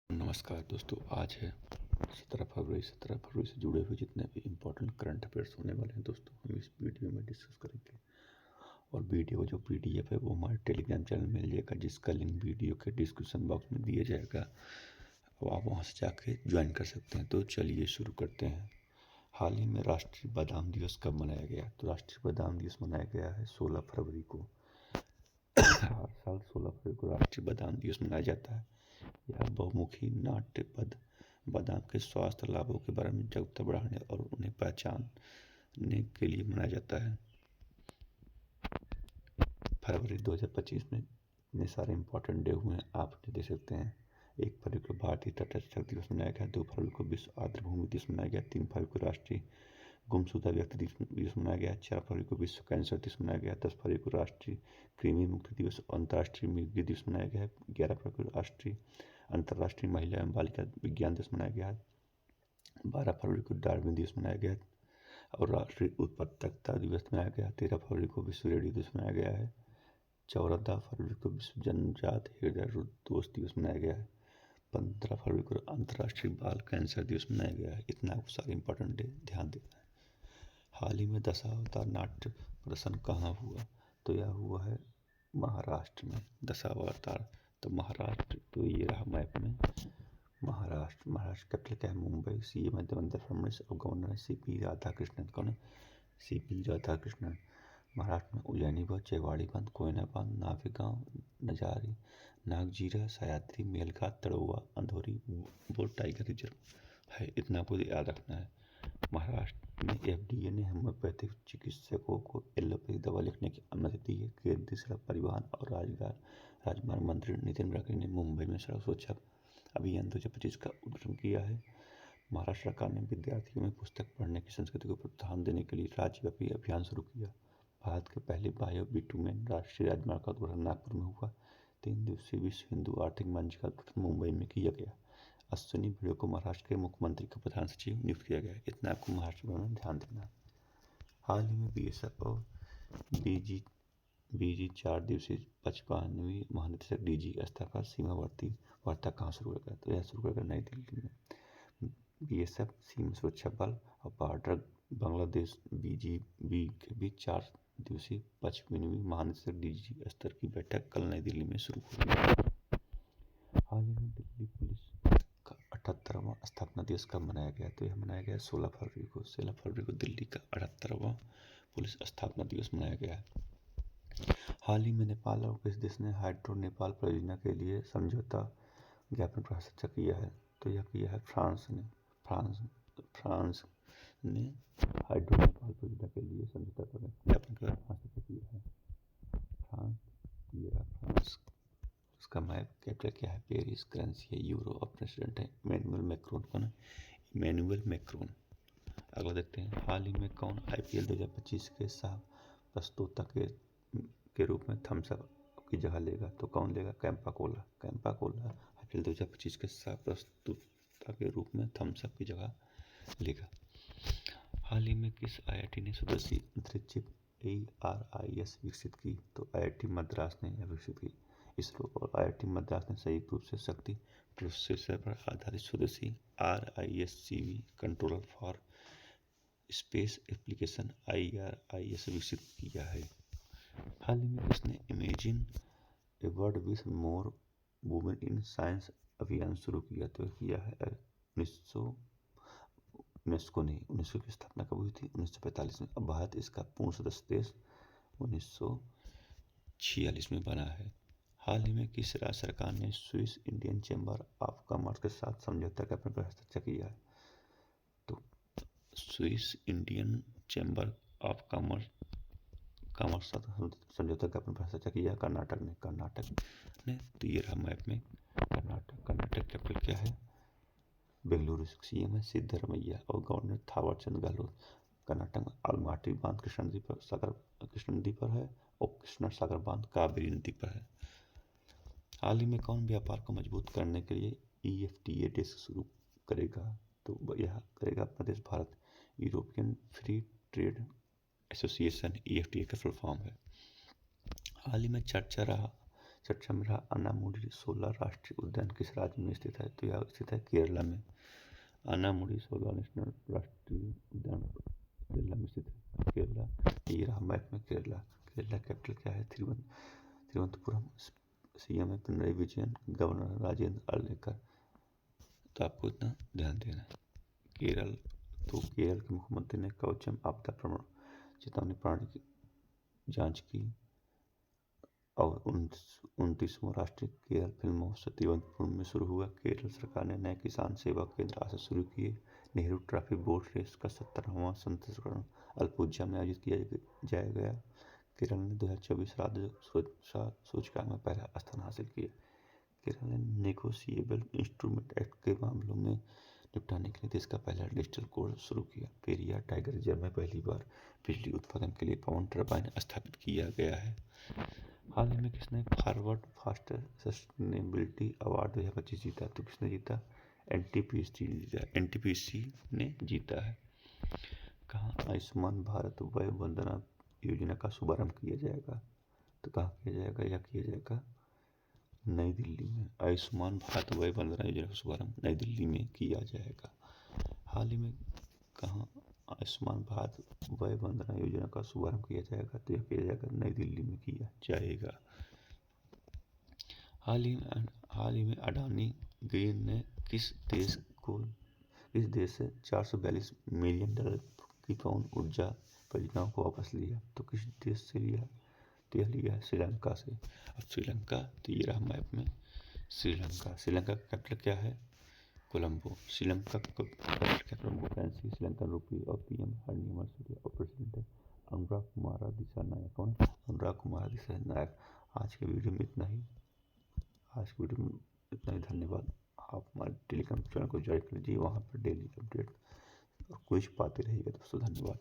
नमस्कार दोस्तों, आज है 17 फरवरी। 17 फरवरी से जुड़े हुए जितने भी इम्पोर्टेंट करंट अफेयर्स होने वाले हैं दोस्तों, हम इस वीडियो में डिस्कस करेंगे। और वीडियो जो PDF है वो हमारे टेलीग्राम चैनल में मिल जाएगा, जिसका लिंक वीडियो के डिस्क्रिप्शन बॉक्स में दिया जाएगा और आप वहां से जाके ज्वाइन कर सकते हैं। तो चलिए शुरू करते हैं। हाल ही में राष्ट्रीय बादाम दिवस कब मनाया गया? तो राष्ट्रीय बादाम दिवस मनाया गया है 16 फरवरी को। हर साल 16 फरवरी को राष्ट्रीय बादाम दिवस मनाया जाता है। यह बहुमुखी नाट्य पद बादाम के स्वास्थ्य लाभों के बारे में जागरूकता बढ़ाने और उन्हें पहचानने के लिए मनाया जाता है। फरवरी 2025 में इतने सारे इंपॉर्टेंट डे हुए हैं, आप देख सकते हैं। 1 फरवरी को भारतीय तटरक्षक दिवस मनाया गया, 2 फरवरी को विश्व आर्द्रभूमि दिवस मनाया गया, 3 फरवरी को राष्ट्रीय गुमशुदा व्यक्ति दिवस मनाया गया, 4 फरवरी को विश्व कैंसर दिवस मनाया गया, 10 फरवरी को राष्ट्रीय कृमि मुक्ति दिवस और अंतर्राष्ट्रीय मृगी दिवस मनाया गया है, 11 फरवरी को राष्ट्रीय अंतर्राष्ट्रीय महिला एवं बालिका विज्ञान दिवस मनाया गया है, 12 फरवरी को डार्विन दिवस मनाया गया है और राष्ट्रीय उत्पादकता दिवस मनाया गया है, 13 फरवरी को विश्व रेडियो दिवस मनाया गया है, 14 फरवरी को विश्व जन्मजात हृदय रोग दोष दिवस मनाया गया है, 15 फरवरी को अंतर्राष्ट्रीय बाल कैंसर दिवस मनाया गया है। इतना सारे इंपॉर्टेंट डे ध्यान देना है। हाल ही में दशावतार नाट्य प्रदर्शन कहाँ हुआ? तो यह हुआ है महाराष्ट्र में। दशावतार तो महाराष्ट्र, तो ये रहा मैप में महाराष्ट्र कैपिटल क्या है? मुंबई। CM है देवेंद्र फडणवीस और गवर्नर है CP राधाकृष्णन। कौन है? CP राधाकृष्णन। महाराष्ट्र में उज्जैनी बांध, चेवाड़ी बांध, कोयना बांध, नावेगांव, नजारी, नागजीरा, सह्याद्री, मेलघाट, तड़ोवा, अंधोरी वो टाइगर रिजर्व है। इतना आपको याद रखना है। महाराष्ट्र में FDA ने होम्योपैथिक चिकित्सकों को एलोपैथी दवा लिखने की अनुमति दी है। केंद्रीय सड़क परिवहन और राजमार्ग मंत्री नितिन गडकरी ने मुंबई में सड़क सुरक्षा अभियान 2025 का उद्घाटन किया है। महाराष्ट्र सरकार ने विद्यार्थियों में पुस्तक पढ़ने की संस्कृति को प्रोत्साहन देने के लिए राज्यव्यापी अभियान शुरू किया। भारत के पहले बायो बिटुमेन राष्ट्रीय राजमार्ग का उद्घाटन नागपुर में हुआ। 3 दिवसीय विश्व हिंदू आर्थिक मंच का उद्घाटन मुंबई में किया गया। अश्विनी भिड़े को महाराष्ट्र के मुख्यमंत्री का प्रधान सचिव नियुक्त किया गया है। इतना आपको महाराष्ट्र में ध्यान देना है। हाल ही में BSF और BG 4 दिवसीय 55वीं महानिदेशक DG स्तर पर सीमावर्ती वार्ता कहाँ शुरू होगा? तो यह शुरू होगा नई दिल्ली में। BSF सीमा सुरक्षा बल और बॉर्डर बांग्लादेश BGB के बीच 4 दिवसीय 55वीं महानिदेशक DG स्तर की बैठक कल नई दिल्ली में शुरू होगी। हाल ही में दिल्ली पुलिस का 78वां स्थापना दिवस कब मनाया गया? तो यह मनाया गया 16 फरवरी को। 16 फरवरी को दिल्ली का 78वां पुलिस स्थापना दिवस मनाया गया है। हाल ही में नेपाल और किस देश ने हाइड्रो नेपाल परियोजना के लिए समझौता ज्ञापन पर हस्ताक्षर किया है? तो यह किया है फ्रांस ने। फ्रांस ने हाइड्रो नेपाल परियोजना के लिए समझौता ज्ञापन पर हस्ताक्षर किया है। फ्रांस उसका मैप कैपिटल क्या है? पेरिस। करेंसी है यूरो और प्रेसिडेंट है इमैनुअल मैक्रोन। कौन है? Emmanuel Macron. अगला देखते हैं। हाल ही में कौन IPL 2025 के सह प्रस्तोता के रूप में थम्स अप की जगह लेगा? तो कौन लेगा? कैंपा कोला IPL 2025 के सह प्रस्तोता के रूप में थम्स अप की जगह लेगा। हाल ही में किस IIT ने स्वदेशी अंतरिक्ष ARIS विकसित की? तो IIT मद्रास ने यह विकसित की। इसरो और IIT मद्रास ने संयुक्त रूप से शक्ति प्रोसेसर पर आधारित स्वदेशी RISC-V controller for space application IRIS विकसित किया है। हाल ही में किसने imagine a world with more women in science अभियान शुरू किया? तो किया है यूनेस्को की स्थापना कब हुई थी? 1945 में। अब भारत इसका पूर्ण सदस्य देश 1946 में बना है। हाल ही में किस राज्य सरकार ने Swiss Indian chamber of commerce के साथ समझौता ज्ञापन पर हस्ताक्षर किया है? तो Swiss Indian chamber of commerce समझौता ज्ञापन पर हस्ताक्षर किया कर्नाटक ने। तो ये रहा मैप में कर्नाटक कैपिटल क्या है? बेंगलुरु। CM है सिद्धरमैया और गवर्नर थावरचंद गहलोत। कर्नाटक में आलमाटी बांध कृष्णा नदी पर है और कृष्णा सागर बांध कावेरी नदी पर है। हाल ही में कौन व्यापार को मजबूत करने के लिए EFTA डेस्क शुरू करेगा? तो यह करेगा अपना देश Bharat. European free trade association EFTA का फुल फॉर्म है। हाल ही में चर्चा छठा में रहा अनामुडी सोलर राष्ट्रीय उद्यान किस राज्य में स्थित है? तो यह स्थित है केरला में। अनामुडी सोलर नेशनल राष्ट्रीय उद्यान केरला में स्थित है। केरला, ये रहा मैप में केरला। केरला कैपिटल क्या है? तिरुवनंतपुरम। सीएम है पिनरई विजयन, गवर्नर राजेंद्र अर्लेकर। तो आपको इतना ध्यान देना है। केरल, तो केरल के मुख्यमंत्री ने कवचम आपदा चेतावनी प्रणाली की जांच की। और 29वां राष्ट्रीय केरल फिल्म महोत्सव तिरुवनंतपुरम में शुरू हुआ। केरल सरकार ने नए किसान सेवा केंद्र आज से शुरू किए। नेहरू ट्रॉफी बोट रेस का 17वां संस्करण अल्पुझा में आयोजित किया जाएगा। केरल ने 2024 राज्य सूचकांक में पहला स्थान हासिल किया। केरल ने नेगोशिएबल इंस्ट्रूमेंट एक्ट के मामलों में निपटाने के लिए देश का पहला डिजिटल कोड शुरू किया। पेरियार टाइगर रिजर्व में पहली बार बिजली उत्पादन के लिए पवन टरबाइन स्थापित किया गया है। हाल ही में किसने फॉरवर्ड फास्टर सस्टेनेबिलिटी अवार्ड 2025 जीता? तो किसने जीता? एनटीपीसी ने जीता है। कहाँ आयुष्मान भारत वय वंदना योजना का शुभारंभ किया जाएगा? तो कहाँ किया जाएगा? यह किया जाएगा नई दिल्ली में। आयुष्मान भारत वय वंदना योजना का शुभारंभ नई दिल्ली में किया जाएगा। हाल ही में कहाँ आयुष्मान भारत वय वंदना योजना का शुभारंभ किया जाएगा? तो यह किया जाएगा नई दिल्ली में किया जाएगा। हाल ही में अडानी ग्रीन ने किस देश से $442 मिलियन की पवन ऊर्जा परियोजनाओं को वापस लिया? तो किस देश से लिया? तो यह लिया है श्रीलंका से। अब श्रीलंका, तो ये रहा मैप में श्रीलंका। श्रीलंका का कैपिटल क्या है? कोलंबो। श्रीलंका का कैपिटल कोलंबो। करेंसी श्रीलंकन रुपी। और पीएम हरनिमल सूर्या और प्रेसिडेंट है अनुराग कुमार दिसानायक। कौन? अनुराग कुमार दिसानायक। आज के वीडियो में इतना ही। धन्यवाद। आप हमारे टेलीग्राम चैनल को ज्वाइन कर लीजिए, वहाँ पर डेली अपडेट और कुछ पाते रहिएगा दोस्तों। धन्यवाद।